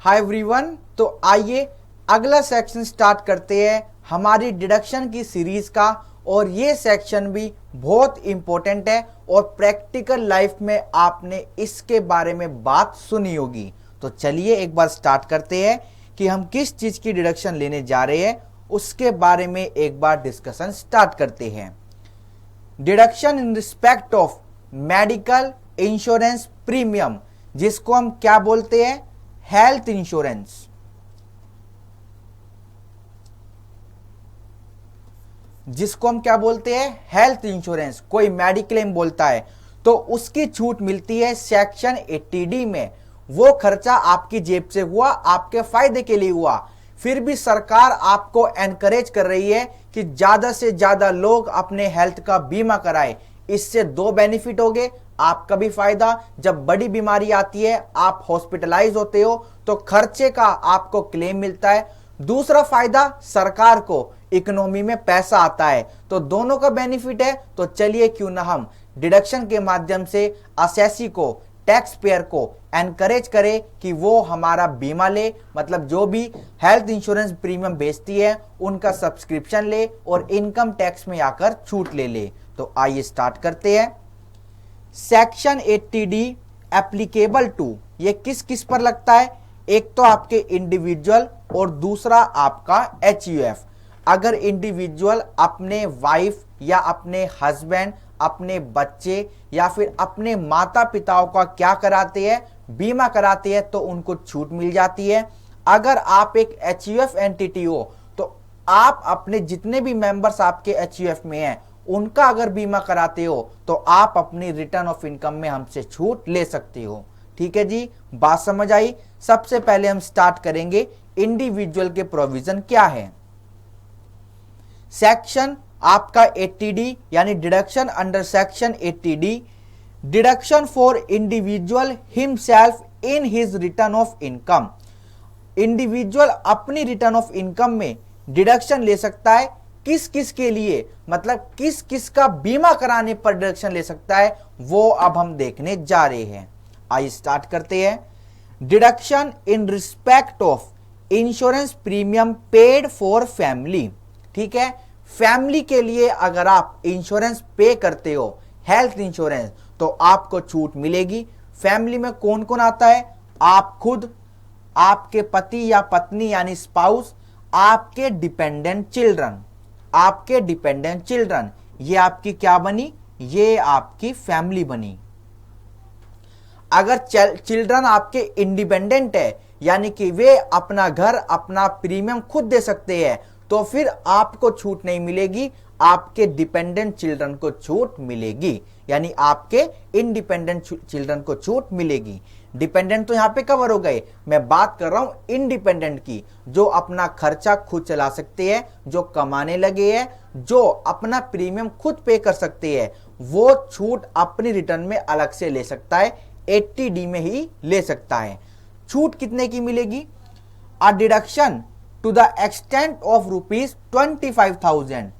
Hi everyone, तो आइए अगला सेक्शन स्टार्ट करते हैं हमारी डिडक्शन की सीरीज का। और ये सेक्शन भी बहुत इंपॉर्टेंट है और प्रैक्टिकल लाइफ में आपने इसके बारे में बात सुनी होगी। तो चलिए एक बार स्टार्ट करते हैं कि हम किस चीज की डिडक्शन लेने जा रहे हैं, उसके बारे में एक बार डिस्कशन स्टार्ट करते हैं। Deduction in respect of medical insurance premium, जिसको हम क्या बोलते हैं, हेल्थ इंश्योरेंस। जिसको हम क्या बोलते हैं, हेल्थ इंश्योरेंस। कोई मेडिक्लेम बोलता है तो उसकी छूट मिलती है सेक्शन 80D में। वो खर्चा आपकी जेब से हुआ, आपके फायदे के लिए हुआ, फिर भी सरकार आपको एनकरेज कर रही है कि ज्यादा से ज्यादा लोग अपने हेल्थ का बीमा कराएं। इससे दो बेनिफिट हो गए, आपका भी फायदा, जब बड़ी बीमारी आती है, आप हॉस्पिटलाइज होते हो तो खर्चे का आपको क्लेम मिलता है। दूसरा फायदा, सरकार को इकोनॉमी में पैसा आता है। तो दोनों का बेनिफिट है। तो चलिए क्यों ना हम डिडक्शन के माध्यम से असेसी को, टैक्स पेयर को एनकरेज करें कि वो हमारा बीमा ले, मतलब जो भी हेल्थ इंश्योरेंस प्रीमियम बेचती है उनका सब्सक्रिप्शन ले और इनकम टैक्स में आकर छूट ले ले। तो आइए स्टार्ट करते हैं। सेक्शन 80D एप्लीकेबल टू, ये किस किस पर लगता है? एक तो आपके इंडिविजुअल और दूसरा आपका HUF। अगर इंडिविजुअल अपने वाइफ या अपने हस्बैंड, अपने बच्चे या फिर अपने माता पिताओं का क्या कराते हैं, बीमा कराते हैं, तो उनको छूट मिल जाती है। अगर आप एक HUF एंटिटी हो तो आप अपने जितने भी मेंबर्स आपके HUF में हैं उनका अगर बीमा कराते हो तो आप अपनी रिटर्न ऑफ इनकम में हमसे छूट ले सकते हो। ठीक है जी, बात समझ आई। सबसे पहले हम स्टार्ट करेंगे इंडिविजुअल के प्रोविजन क्या है। सेक्शन आपका 80D यानी deduction under section 80D, deduction for individual himself in his return of income. Individual अपनी रिटर्न ऑफ इनकम में डिडक्शन ले सकता है। किस किस के लिए, मतलब किस किस का बीमा कराने पर डिडक्शन ले सकता है, वो अब हम देखने जा रहे हैं। आइए स्टार्ट करते हैं। Deduction in respect of insurance premium paid for family. ठीक है, फैमिली के लिए अगर आप इंश्योरेंस पे करते हो, हेल्थ इंश्योरेंस, तो आपको छूट मिलेगी। फैमिली में कौन कौन आता है? आप खुद, आपके पति या पत्नी यानी स्पाउस, आपके डिपेंडेंट चिल्ड्रन। आपके डिपेंडेंट चिल्ड्रन, ये आपकी क्या बनी? ये आपकी फैमिली बनी। अगर चिल्ड्रन आपके इंडिपेंडेंट है, यानी कि वे अपना घर, अपना प्रीमियम खुद दे सकते हैं, तो फिर आपको छूट नहीं मिलेगी, आपके डिपेंडेंट चिल्ड्रन को छूट मिलेगी, यानी आपके इंडिपेंडेंट चिल्ड्रन को छूट मिलेगी। डिपेंडेंट तो यहां पे कवर हो गए, मैं बात कर रहा हूं इंडिपेंडेंट की, जो अपना खर्चा खुद चला सकते हैं, जो कमाने लगे हैं, जो अपना प्रीमियम खुद पे कर सकते हैं, वो छूट अपनी रिटर्न में अलग से ले सकता है, 80D में ही ले सकता है। छूट कितने की मिलेगी? Uh deduction to the extent of ₹25,000,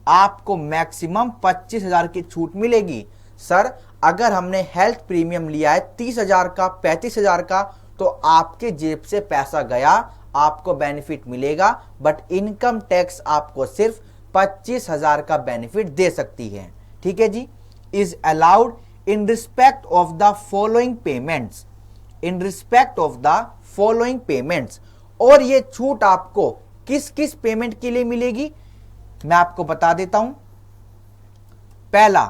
आपको मैक्सिमम 25,000 की छूट मिलेगी। सर अगर हमने हेल्थ प्रीमियम लिया है 30,000 का, 35,000 का, तो आपके जेब से पैसा गया, आपको बेनिफिट मिलेगा, बट इनकम टैक्स आपको सिर्फ 25,000 का बेनिफिट दे सकती है। ठीक है जी। Is allowed in respect of the following payments, in respect of the following payments. और ये छूट आपको किस किस पेमेंट के लिए मिलेगी, मैं आपको बता देता हूं। पहला,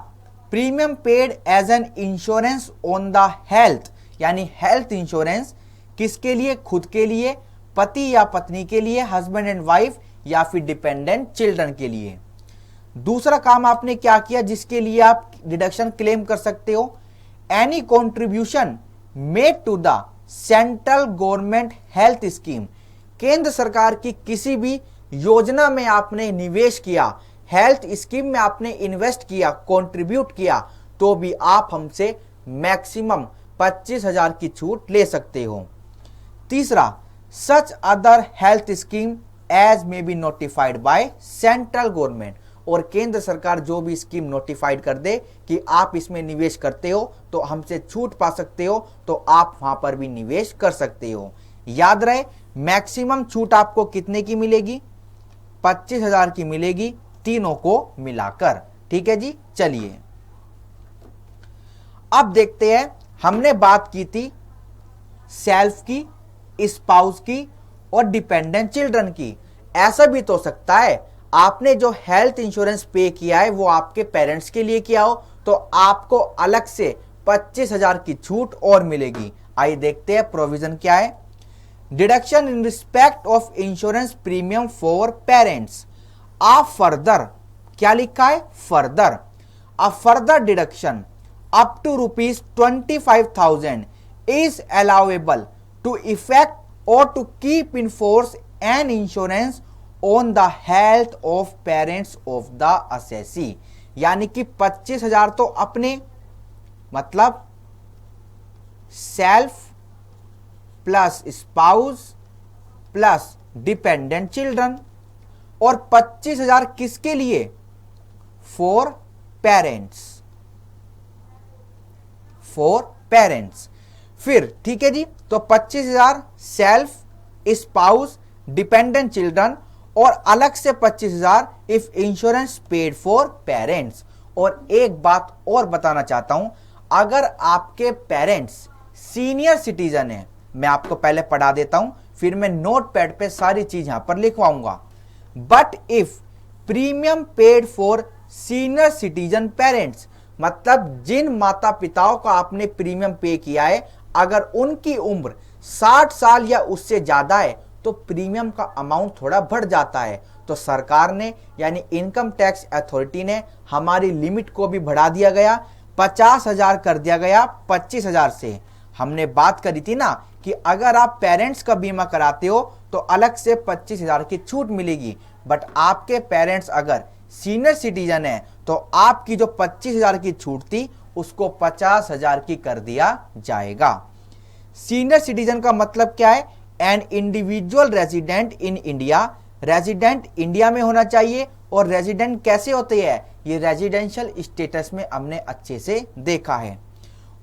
premium paid as an insurance on the health, यानी हेल्थ इंश्योरेंस किसके लिए? खुद के लिए, पति या पत्नी के लिए, हस्बैंड एंड वाइफ, या फिर डिपेंडेंट चिल्ड्रन के लिए। दूसरा काम आपने क्या किया जिसके लिए आप डिडक्शन क्लेम कर सकते हो? Any contribution made to the central government health scheme, केंद्र सरकार की किसी भी योजना में आपने निवेश किया, हेल्थ स्कीम में आपने इन्वेस्ट किया, कंट्रीब्यूट किया, तो भी आप हमसे मैक्सिमम 25,000 की छूट ले सकते हो। तीसरा, such other health scheme as may be notified by central government, और केंद्र सरकार जो भी स्कीम नोटिफाइड कर दे कि आप इसमें निवेश करते हो तो हमसे छूट पा सकते हो, तो आप वहां पर भी निवेश कर सकते हो। याद रहे मैक्सिमम छूट आपको कितने की मिलेगी, 25,000 की मिलेगी तीनों को मिलाकर। ठीक है जी, चलिए अब देखते हैं, हमने बात की थी सेल्फ की, स्पाउस की और डिपेंडेंट चिल्ड्रन की। ऐसा भी तो सकता है आपने जो हेल्थ इंश्योरेंस पे किया है वो आपके पेरेंट्स के लिए किया हो, तो आपको अलग से 25,000 की छूट और मिलेगी। आइए देखते हैं प्रोविजन क्या है। Deduction in respect of insurance premium for parents. Uh further, क्या लिखा है, further, uh further deduction up to ₹25,000 is allowable to effect or to keep in force an insurance on the health of parents of the assessee। यानी कि 25,000 तो अपने, मतलब self plus spouse plus dependent children, और 25,000 किसके लिए, for parents, for parents. फिर ठीक है जी, तो 25,000 सेल्फ, स्पाउस, डिपेंडेंट चिल्ड्रन, और अलग से 25,000 if insurance paid for parents. और एक बात और बताना चाहता हूं, अगर आपके पेरेंट्स सीनियर सिटीजन है, मैं आपको पहले पढ़ा देता हूं, फिर मैं नोट पैड पे सारी चीज यहां पर लिखवाऊंगा। But if premium paid for senior citizen parents, मतलब जिन माता पिताओं का आपने प्रीमियम पे किया है, अगर उनकी उम्र 60 साल या उससे ज्यादा है तो प्रीमियम का अमाउंट थोड़ा बढ़ जाता है। तो सरकार ने यानी इनकम टैक्स अथॉरिटी ने हमारी लिमिट को भी बढ़ा दिया गया, 50,000 कर दिया गया 25,000 से। हमने बात करी थी ना कि अगर आप पेरेंट्स का बीमा कराते हो तो अलग से 25,000 की छूट मिलेगी, बट आपके पेरेंट्स अगर सीनियर सिटीजन है तो आपकी जो 25,000 की छूट थी उसको 50,000 की कर दिया जाएगा। सीनियर सिटीजन का मतलब क्या है, an individual resident in India, resident India में होना चाहिए। और रेजिडेंट कैसे होते हैं, ये रेजिडेंशियल स्टेटस में हमने अच्छे से देखा है।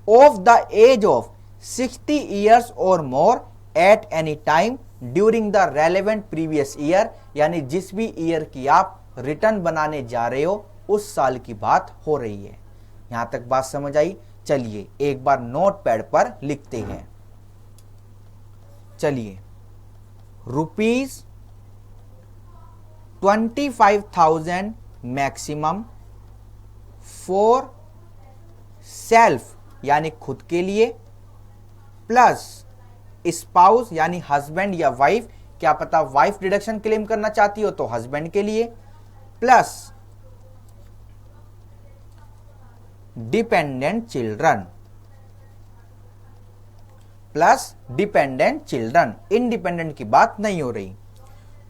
Of the age of 60 years और more at any time during the relevant previous year, यानी जिस भी ईयर की आप रिटर्न बनाने जा रहे हो उस साल की बात हो रही है। यहां तक बात समझ आई। चलिए एक बार नोट पैड पर लिखते हैं। चलिए, ₹25,000 मैक्सिमम फॉर सेल्फ यानी खुद के लिए, प्लस स्पाउस यानी हस्बैंड या वाइफ, क्या पता वाइफ डिडक्शन क्लेम करना चाहती हो तो हस्बैंड के लिए, plus dependent children, plus dependent children, independent की बात नहीं हो रही।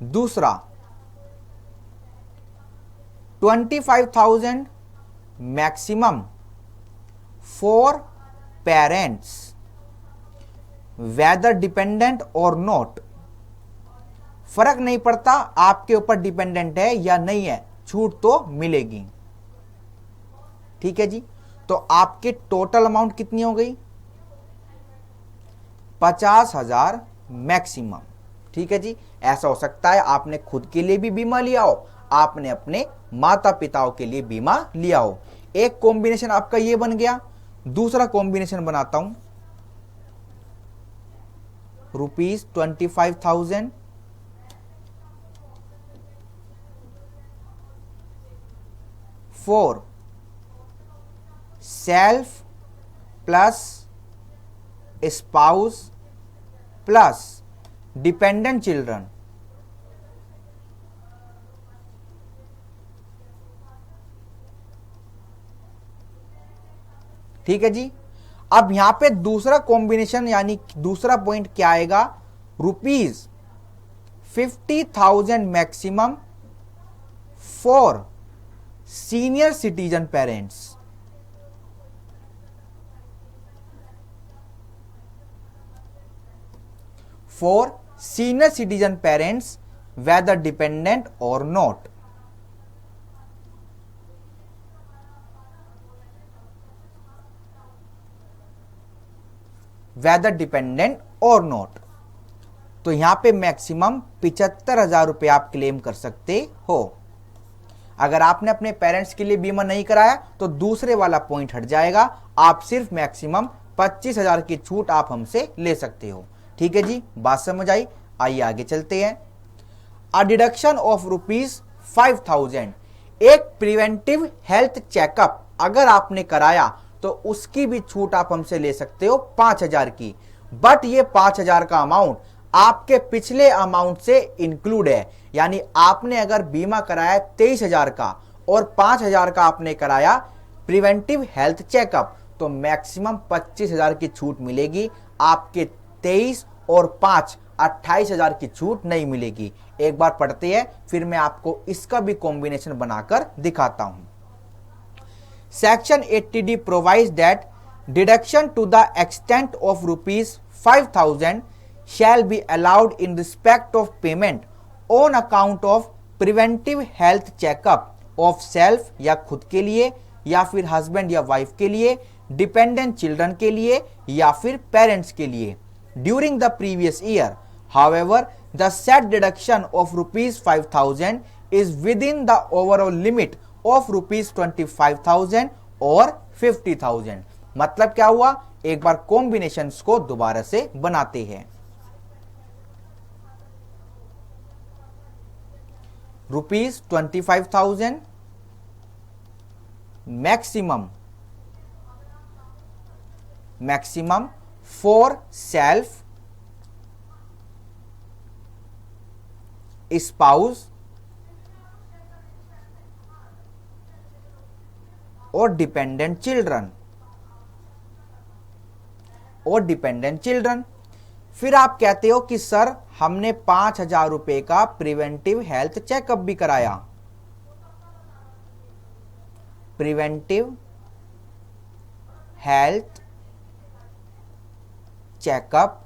दूसरा 25,000 maximum for parents whether dependent और नॉट, फर्क नहीं पड़ता आपके ऊपर डिपेंडेंट है या नहीं है, छूट तो मिलेगी। ठीक है जी, तो आपकी टोटल अमाउंट कितनी हो गई, 50,000 मैक्सिमम। ठीक है जी, ऐसा हो सकता है आपने खुद के लिए भी बीमा लिया हो, आपने अपने माता पिताओं के लिए बीमा लिया हो। एक कॉम्बिनेशन आपका ये बन गया। दूसरा कॉम्बिनेशन बनाता हूं, ₹25,000 for self plus spouse plus dependent children, ठीक है जी। अब यहां पे दूसरा कॉम्बिनेशन यानी दूसरा पॉइंट क्या आएगा, ₹50,000 maximum for senior citizen parents, for senior citizen parents whether dependent और नॉट। वेदर डिपेंडेंट और नॉट। तो यहां पे मैक्सिमम 75,000 रुपए आप क्लेम कर सकते हो। अगर आपने अपने पेरेंट्स के लिए बीमा नहीं कराया तो दूसरे वाला पॉइंट हट जाएगा, आप सिर्फ मैक्सिमम 25,000 की छूट आप हमसे ले सकते हो। ठीक है जी, बात समझ आई? आइए आगे चलते हैं। अ डिडक्शन ऑफ ₹5,000, एक प्रिवेंटिव हेल्थ चेकअप अगर आपने कराया तो उसकी भी छूट आप हमसे ले सकते हो 5,000 की। बट ये 5,000 का अमाउंट आपके पिछले अमाउंट से इंक्लूड है, यानी आपने अगर बीमा कराया 23,000 का और 5,000 का आपने कराया प्रिवेंटिव हेल्थ चेकअप, तो मैक्सिमम 25,000 की छूट मिलेगी। आपके 23 और 5 28,000 की छूट नहीं मिलेगी। एक बार पढ़ते हैं, फिर मैं आपको इसका भी कॉम्बिनेशन बनाकर दिखाता हूं। Section 80D provides that deduction to the extent of ₹5,000 shall be allowed in respect of payment on account of preventive health checkup of self या खुद के लिए या फिर हस्बैंड या वाइफ के लिए, डिपेंडेंट चिल्ड्रन के लिए या फिर पेरेंट्स के लिए during the previous year. However the set deduction of ₹5,000 is within the overall limit of ₹25,000 और 50,000। मतलब क्या हुआ, एक बार कॉम्बिनेशंस को दोबारा से बनाते हैं। ₹25,000 maximum for self, spouse और डिपेंडेंट चिल्ड्रन। फिर आप कहते हो कि सर हमने 5,000 रुपए का प्रिवेंटिव हेल्थ चेकअप भी कराया। Preventive health checkup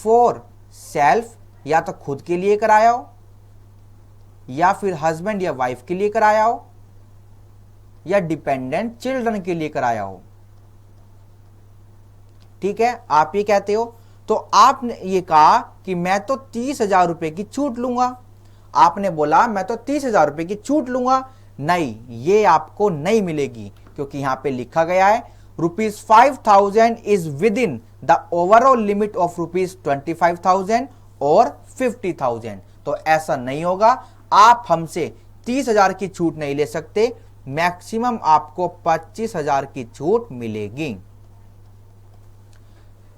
for self, या तो खुद के लिए कराया हो या फिर हस्बैंड या वाइफ के लिए कराया हो या डिपेंडेंट चिल्ड्रन के लिए कराया हो। ठीक है, आप ये कहते हो, तो आपने ये कहा कि मैं तो 30,000 रुपए की छूट लूंगा। आपने बोला मैं तो 30,000 रुपए की छूट लूंगा। नहीं, ये आपको नहीं मिलेगी, क्योंकि यहां पे लिखा गया है ₹5,000 is with in the overall limit of ₹25,000 और 50,000। तो ऐसा नहीं होगा, आप हमसे 30,000 की छूट नहीं ले सकते, मैक्सिमम आपको 25,000 की छूट मिलेगी।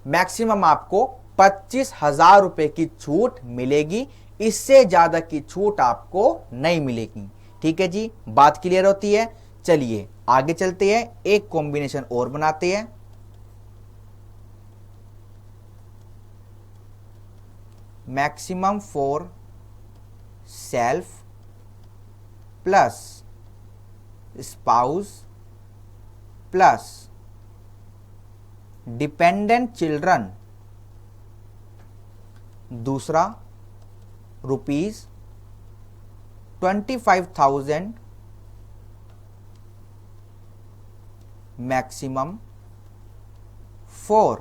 मैक्सिमम आपको 25,000 रुपए की छूट मिलेगी, इससे ज्यादा की छूट आपको नहीं मिलेगी। ठीक है जी, बात क्लियर होती है? चलिए आगे चलते हैं, एक कॉम्बिनेशन और बनाते हैं। Maximum for self plus spouse plus dependent children, दूसरा ₹25,000 maximum for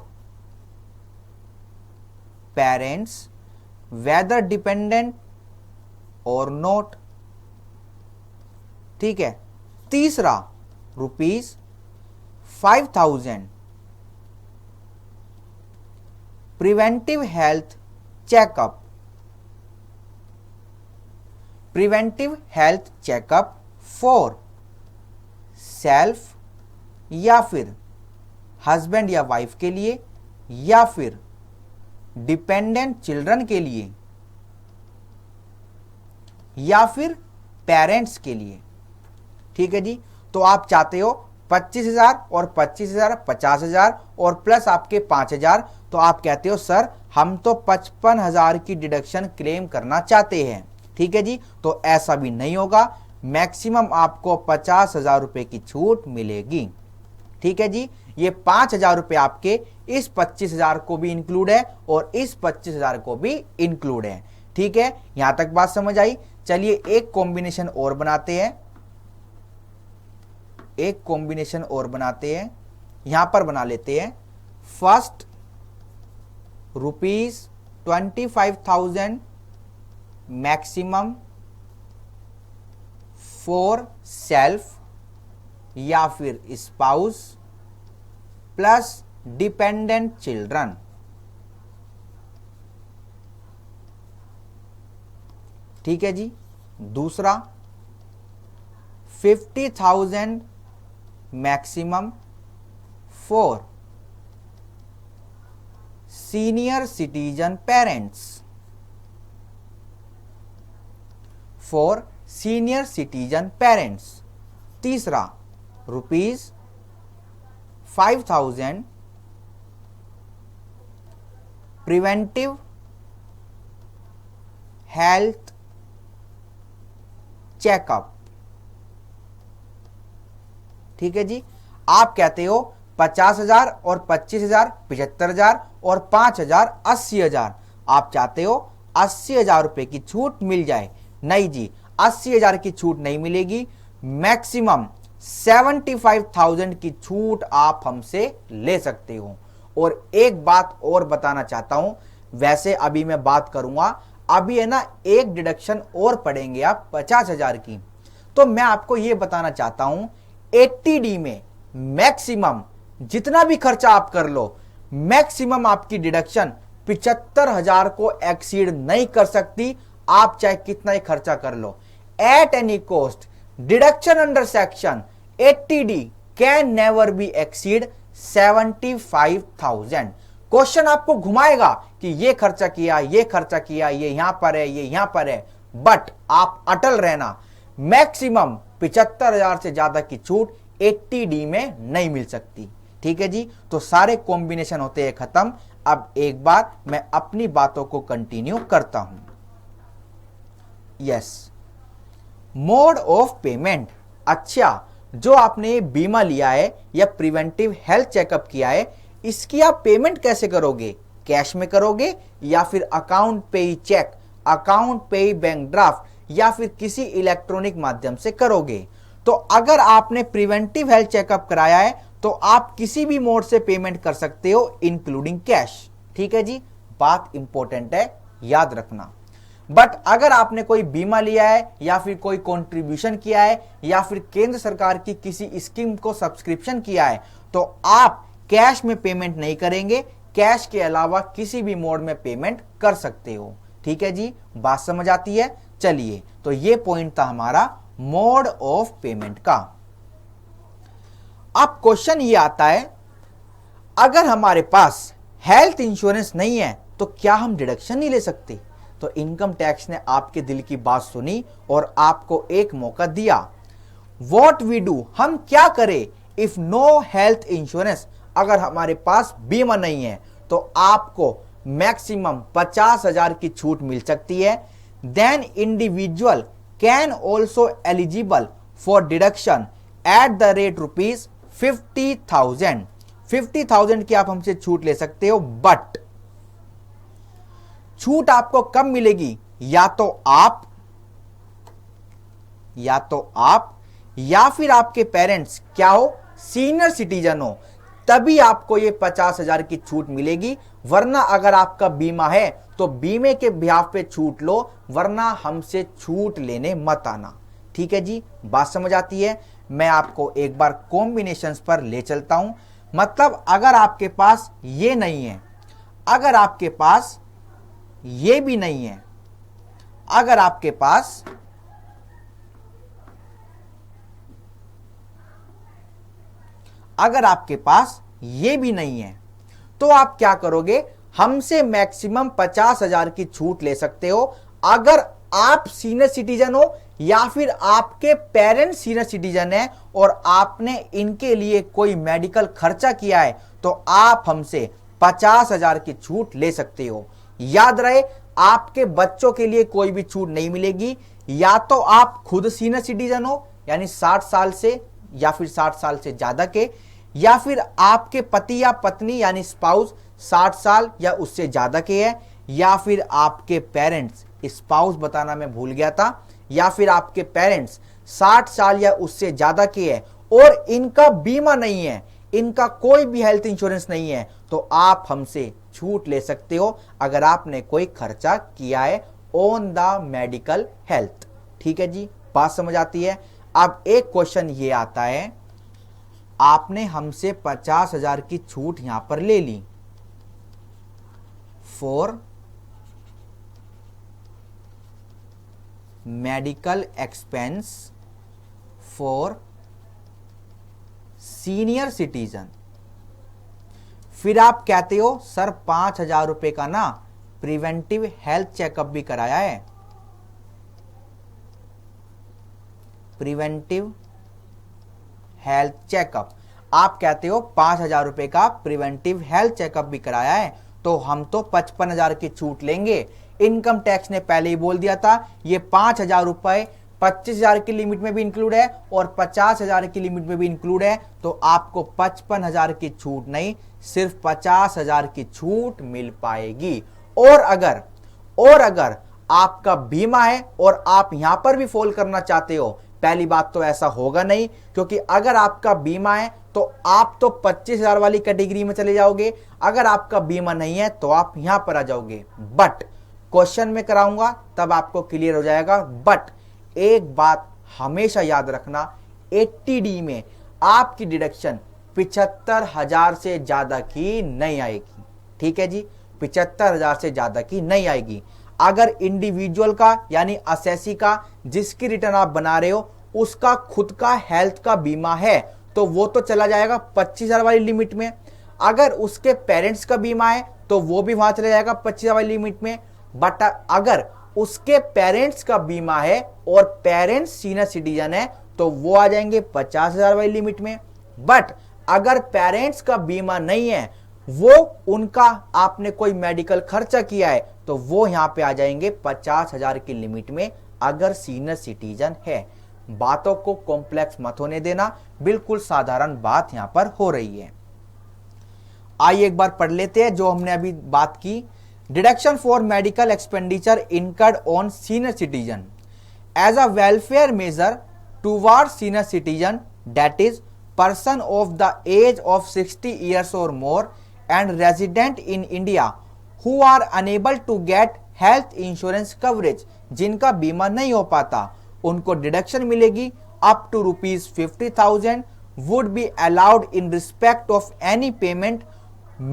parents whether dependent और नॉट। ठीक है, तीसरा ₹5,000 preventive health checkup for self या फिर हस्बैंड या वाइफ के लिए या फिर डिपेंडेंट चिल्ड्रन के लिए या फिर पेरेंट्स के लिए। ठीक है जी, तो आप चाहते हो 25,000 और 25,000 50,000 और प्लस आपके 5,000, तो आप कहते हो सर हम तो 55,000 की डिडक्शन क्लेम करना चाहते हैं। ठीक है जी, तो ऐसा भी नहीं होगा, मैक्सिमम आपको 50,000 रुपए की छूट मिलेगी। ठीक है जी, ये 5,000 रुपए आपके इस 25,000 को भी इंक्लूड है और इस 25,000 को भी इंक्लूड है। ठीक है, यहां तक बात समझ आई? चलिए एक कॉम्बिनेशन और बनाते हैं, यहां पर बना लेते हैं। फर्स्ट 25,000 मैक्सिमम फॉर सेल्फ या फिर स्पाउस प्लस डिपेंडेंट चिल्ड्रन। ठीक है जी। दूसरा 50,000 maximum for senior citizen parents, for senior citizen parents. तीसरा ₹5,000 प्रिवेंटिव हेल्थ चेकअप। ठीक है जी। आप कहते हो 50,000 और 25,000 75,000 और 5,000 80,000। आप चाहते हो 80,000 रुपए की छूट मिल जाए। नहीं जी, 80,000 की छूट नहीं मिलेगी। मैक्सिमम 75,000 की छूट आप हमसे ले सकते हो। और एक बात और बताना चाहता हूं, वैसे अभी मैं बात करूंगा, अभी है ना एक डिडक्शन और पड़ेंगे आप 50,000 की। तो मैं आपको यह बताना चाहता हूं 80D में मैक्सिमम जितना भी खर्चा आप कर लो, मैक्सिमम आपकी डिडक्शन 75,000 को एक्सीड नहीं कर सकती। आप चाहे कितना ही खर्चा कर लो, at any cost deduction under section 80D can never be exceed 75,000। Question आपको घुमाएगा कि ये खर्चा किया, ये खर्चा किया, ये यहां पर है, ये यहां पर है, बट आप अटल रहना, मैक्सिमम 75,000 से ज्यादा की छूट 80D में नहीं मिल सकती। ठीक है जी। तो सारे कॉम्बिनेशन होते हैं खत्म। अब एक बार मैं अपनी बातों को कंटिन्यू करता हूं। Yes, mode of payment. अच्छा, जो आपने बीमा लिया है या प्रिवेंटिव हेल्थ चेकअप किया है, इसकी आप पेमेंट कैसे करोगे? कैश में करोगे या फिर अकाउंट पे ही चेक, अकाउंट पे ही बैंक ड्राफ्ट या फिर किसी इलेक्ट्रॉनिक माध्यम से करोगे? तो अगर आपने प्रिवेंटिव हेल्थ चेकअप कराया है तो आप किसी भी मोड से पेमेंट कर सकते हो, इंक्लूडिंग कैश। ठीक है जी, बात इंपॉर्टेंट है, याद रखना। बट अगर आपने कोई बीमा लिया है या फिर कोई कंट्रीब्यूशन किया है या फिर केंद्र सरकार की किसी स्कीम को सब्सक्रिप्शन किया है, तो आप कैश में पेमेंट नहीं करेंगे, कैश के अलावा किसी भी मोड में पेमेंट कर सकते हो। ठीक है जी, बात समझ आती है? चलिए, तो ये पॉइंट था हमारा मोड ऑफ पेमेंट का। अब क्वेश्चन ये आता है, अगर हमारे पास हेल्थ इंश्योरेंस नहीं है तो क्या हम डिडक्शन नहीं ले सकते? तो इनकम टैक्स ने आपके दिल की बात सुनी और आपको एक मौका दिया। व्हाट वी डू, हम क्या करें इफ नो हेल्थ इंश्योरेंस? अगर हमारे पास बीमा नहीं है तो आपको मैक्सिमम 50,000 की छूट मिल सकती है। Then individual can also eligible for deduction at the rate ₹50,000। 50,000 की आप हमसे छूट ले सकते हो, बट छूट आपको कब मिलेगी? या तो आप या फिर आपके पेरेंट्स क्या हो, सीनियर सिटीजन हो, तभी आपको ये 50,000 की छूट मिलेगी। वरना अगर आपका बीमा है तो बीमे के बिहाफ पे छूट लो, वरना हमसे छूट लेने मत आना। ठीक है जी, बात समझ आती है? मैं आपको एक बार कॉम्बिनेशंस पर ले चलता हूं। मतलब अगर आपके पास ये नहीं है, अगर आपके पास ये भी नहीं है, अगर आपके पास ये भी नहीं है, तो आप क्या करोगे? हमसे मैक्सिमम 50,000 की छूट ले सकते हो। अगर आप सीनियर सिटीजन हो या फिर आपके पेरेंट्स सीनियर सिटीजन है और आपने इनके लिए कोई मेडिकल खर्चा किया है, तो आप हमसे 50,000 की छूट ले सकते हो। याद रहे, आपके बच्चों के लिए कोई भी छूट नहीं मिलेगी। या तो आप खुद सीनियर सिटीजन हो, यानी 60 साल से या फिर 60 साल से ज्यादा के, या फिर आपके पति या पत्नी यानी स्पाउस 60 साल या उससे ज्यादा के है, या फिर आपके पेरेंट्स, स्पाउस बताना मैं भूल गया था, या फिर आपके पेरेंट्स 60 साल या उससे ज्यादा के है और इनका बीमा नहीं है, इनका कोई भी हेल्थ इंश्योरेंस नहीं है, तो आप हमसे छूट ले सकते हो अगर आपने कोई खर्चा किया है ऑन द मेडिकल हेल्थ। ठीक है जी, बात समझ आती है। अब एक क्वेश्चन ये आता है, आपने हमसे 50,000 की छूट यहां पर ले ली for medical expense for senior citizen. फिर आप कहते हो सर 5,000 रुपए का ना प्रिवेंटिव हेल्थ चेकअप भी कराया है, प्रिवेंटिव हेल्थ चेकअप। आप कहते हो 5,000 रुपए का प्रिवेंटिव हेल्थ चेकअप भी कराया है, तो हम तो 55,000 की छूट लेंगे। इनकम टैक्स ने पहले ही बोल दिया था ये 5,000 रुपए 25,000 की लिमिट में भी इंक्लूड है और 50,000 की लिमिट में भी इंक्लूड है, तो आपको 55,000 की छूट नहीं, सिर्फ 50,000 की छूट मिल पाएगी। और अगर आपका बीमा है और आप यहां पर भी फॉल करना चाहते हो, पहली बात तो ऐसा होगा नहीं, क्योंकि अगर आपका बीमा है तो आप तो 25,000 वाली कैटेगरी में चले जाओगे, अगर आपका बीमा नहीं है तो आप यहां पर आ जाओगे। बट क्वेश्चन में कराऊंगा तब आपको क्लियर हो जाएगा। बट एक बात हमेशा याद रखना, 80D में आपकी डिडक्शन 75,000 से ज्यादा की नहीं आएगी। ठीक है जी, 75,000 से ज्यादा की नहीं आएगी। अगर इंडिविजुअल का यानी असेसी का जिसकी रिटर्न आप बना रहे हो उसका खुद का हेल्थ का बीमा है तो वो तो चला जाएगा 25,000 वाली लिमिट में। अगर उसके पेरेंट्स का बीमा है तो वो भी वहां चला जाएगा 25,000 वाली लिमिट में। बट अगर उसके पेरेंट्स का बीमा है और पेरेंट्स सीनियर सिटीजन है तो वो आ जाएंगे 50,000 वाली लिमिट में। बट अगर पेरेंट्स का बीमा नहीं है, वो उनका आपने कोई मेडिकल खर्चा किया है, तो वो यहां पे आ जाएंगे 50,000 की लिमिट में अगर सीनियर सिटीजन है। बातों को कॉम्प्लेक्स मत होने देना, बिल्कुल साधारण बात यहां पर हो रही है। आइए एक बार पढ़ लेते हैं जो हमने अभी बात की। Deduction for medical expenditure incurred on senior citizen as a welfare measure towards senior citizen, that is person of the age of 60 years or more and resident in India who are unable to get health insurance coverage, जिनका बीमा नहीं हो पाता उनको deduction मिलेगी up to ₹50,000 would be allowed in respect of any payment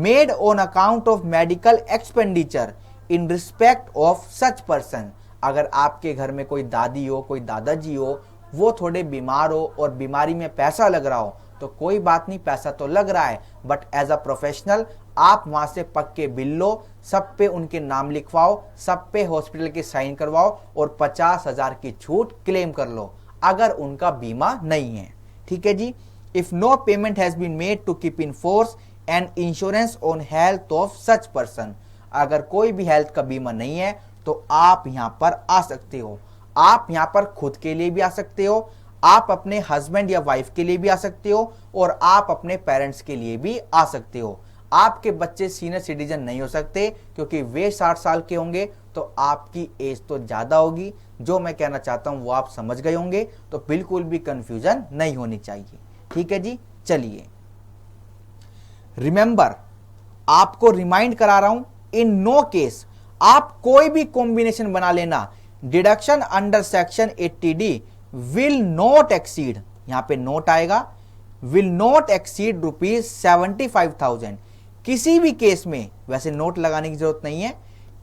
made on account of medical expenditure in respect of such person। अगर आपके घर में कोई दादी हो, कोई दादाजी हो, वो थोड़े बीमार हो और बीमारी में पैसा लग रहा हो तो कोई बात नहीं, पैसा तो लग रहा है, बट एज अ प्रोफेशनल आप वहां से पक्के बिल लो, सब पे उनके नाम लिखवाओ, सब पे हॉस्पिटल के साइन करवाओ और 50,000 की छूट क्लेम कर लो अगर उनका बीमा नहीं है। ठीक है जी। If no payment has been made to keep in force and insurance on health of such person, अगर कोई भी हेल्थ का बीमा नहीं है तो आप यहां पर आ सकते हो। आप यहां पर खुद के लिए भी आ सकते हो, आप अपने हस्बैंड या वाइफ के लिए भी आ सकते हो और आप अपने पेरेंट्स के लिए भी आ सकते हो। आपके बच्चे सीनियर सिटीजन नहीं हो सकते क्योंकि वे 60 साल के होंगे, तो आपकी एज तो ज्यादा होगी। जो मैं कहना चाहता हूं वो आप समझ गए होंगे, तो बिल्कुल भी कंफ्यूजन नहीं होनी चाहिए। ठीक है जी। चलिए, रिमेंबर, आपको रिमाइंड करा रहा हूं, इन नो केस आप कोई भी कॉम्बिनेशन बना लेना, deduction under section 80D will not exceed, यहां पे नोट आएगा, विल नॉट एक्सीड ₹75,000। किसी भी केस में, वैसे नोट लगाने की जरूरत नहीं है,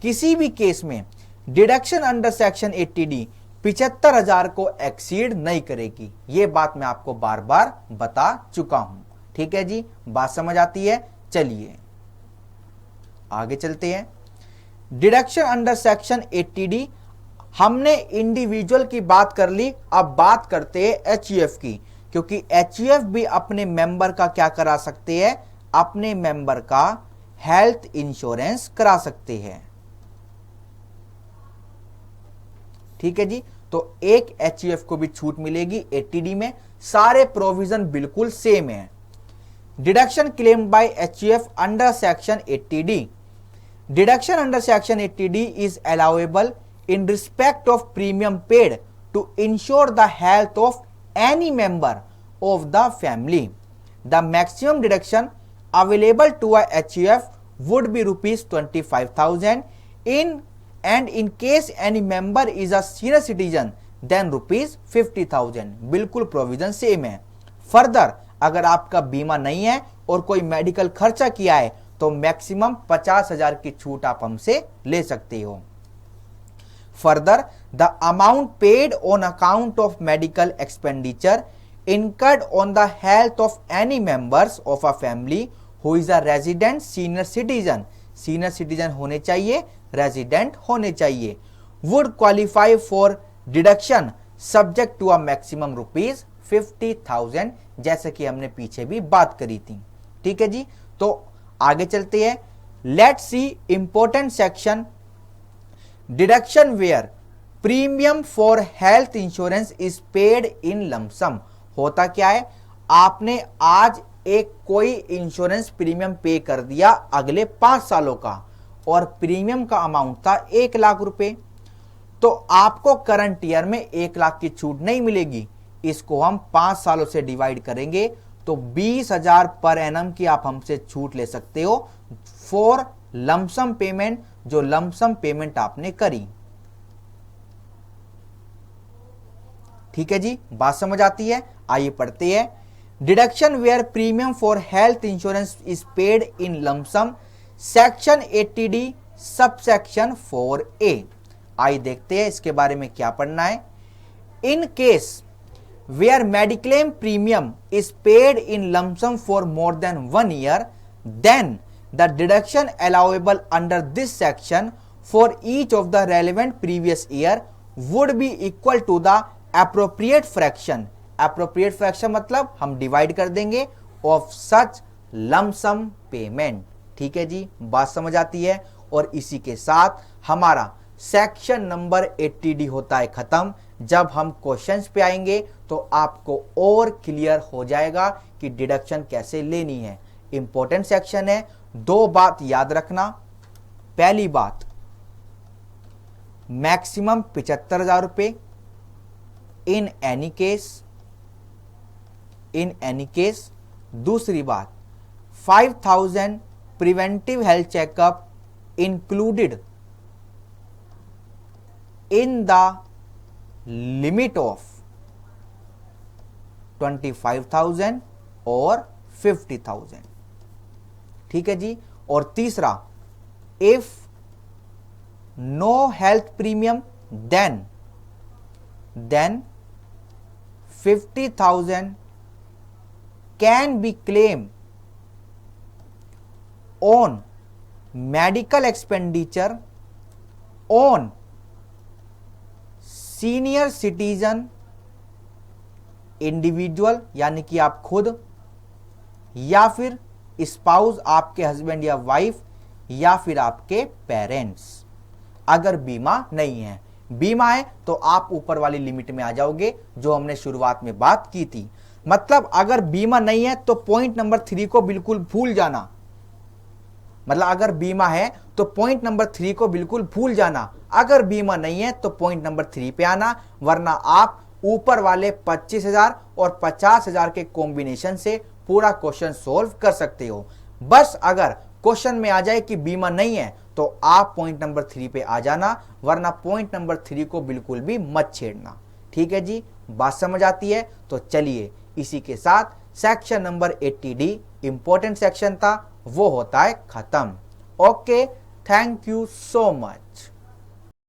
किसी भी केस में डिडक्शन अंडर सेक्शन 80D 75,000 को एक्सीड नहीं करेगी। यह बात मैं आपको बार बार बता चुका हूं। ठीक है जी, बात समझ आती है। चलिए आगे चलते हैं। डिडक्शन अंडर सेक्शन 80D, हमने इंडिविजुअल की बात कर ली, अब बात करते हैं HUF की, क्योंकि HUF भी अपने मेंबर का क्या करा सकते हैं, अपने मेंबर का हेल्थ इंश्योरेंस करा सकते हैं। ठीक है जी। तो एक HUF को भी छूट मिलेगी 80D में, सारे प्रोविजन बिल्कुल सेम है। Deduction claimed by HUF under section 80D, deduction under section 80D is allowable in respect of premium paid to ensure the health of any member of the family। The maximum deduction available to a HUF would be rupees 25,000 in case any member is a senior citizen then rupees 50,000। बिल्कुल provision same है। Further अगर आपका बीमा नहीं है और कोई medical खर्चा किया है तो मैक्सिमम 50,000 की छूट आप हमसे ले सकते हो। Further the amount paid on account of medical expenditure incurred on the health of any members of a family who is a resident senior citizen, senior citizen होने चाहिए, resident होने चाहिए, would qualify for deduction subject to a maximum rupees 50,000, जैसे कि हमने पीछे भी बात करी थी। ठीक है जी, तो आगे चलते हैं। Let's see important section deduction where premium for health insurance is paid in lump sum. होता क्या है, आपने आज एक कोई इंश्योरेंस प्रीमियम पे कर दिया अगले 5 सालों का और प्रीमियम का अमाउंट था 1 लाख रुपए, तो आपको करंट ईयर में 1 लाख की छूट नहीं मिलेगी। इसको हम 5 सालों से डिवाइड करेंगे तो 20,000 पर एनम की आप हमसे छूट ले सकते हो फॉर लमसम पेमेंट, जो लमसम पेमेंट आपने करी। ठीक है जी, बात समझ आती है। आइए पढ़ते हैं। Deduction where premium for health insurance is paid in lump sum section 80D subsection 4A। आइए देखते हैं इसके बारे में क्या पढ़ना है। In case where mediclaim premium is paid in lump sum for more than 1 year then the deduction allowable under this section for each of the relevant previous year would be equal to the appropriate fraction. Appropriate fraction मतलब हम divide कर देंगे of such lump sum payment. ठीक है जी, बात समझ आती है। और इसी के साथ हमारा सेक्शन नंबर 80D होता है खत्म। जब हम क्वेश्चंस पे आएंगे तो आपको और क्लियर हो जाएगा कि डिडक्शन कैसे लेनी है। इंपॉर्टेंट सेक्शन है। 2 बात याद रखना। पहली बात, मैक्सिमम 75,000 रुपए इन एनी केस। दूसरी बात, 5,000 preventive health checkup included in the limit of 25,000 और 50,000। ठीक है जी। और तीसरा, if no health premium then 50,000 can be claimed on medical expenditure on senior citizen individual यानी कि आप खुद, या फिर स्पाउस आपके हस्बैंड या वाइफ, या फिर आपके पेरेंट्स। अगर बीमा नहीं है, बीमा है तो आप ऊपर वाली लिमिट में आ जाओगे जो हमने शुरुआत में बात की थी। मतलब अगर बीमा नहीं है तो पॉइंट नंबर 3 को बिल्कुल भूल जाना। मतलब अगर बीमा है तो पॉइंट नंबर 3 को बिल्कुल भूल जाना। अगर बीमा नहीं है तो पॉइंट नंबर 3 पे आना, वरना आप ऊपर वाले 25,000 और 50,000 के कॉम्बिनेशन से पूरा क्वेश्चन सोल्व कर सकते हो। बस अगर क्वेश्चन में आ जाए कि बीमा नहीं है तो आप पॉइंट नंबर 3 पे आ जाना, वरना पॉइंट नंबर 3 को बिल्कुल भी मत छेड़ना। ठीक है जी, बात समझ आती है। तो चलिए इसी के साथ section number 80D important section था वो होता है खत्म। Okay, thank you so much.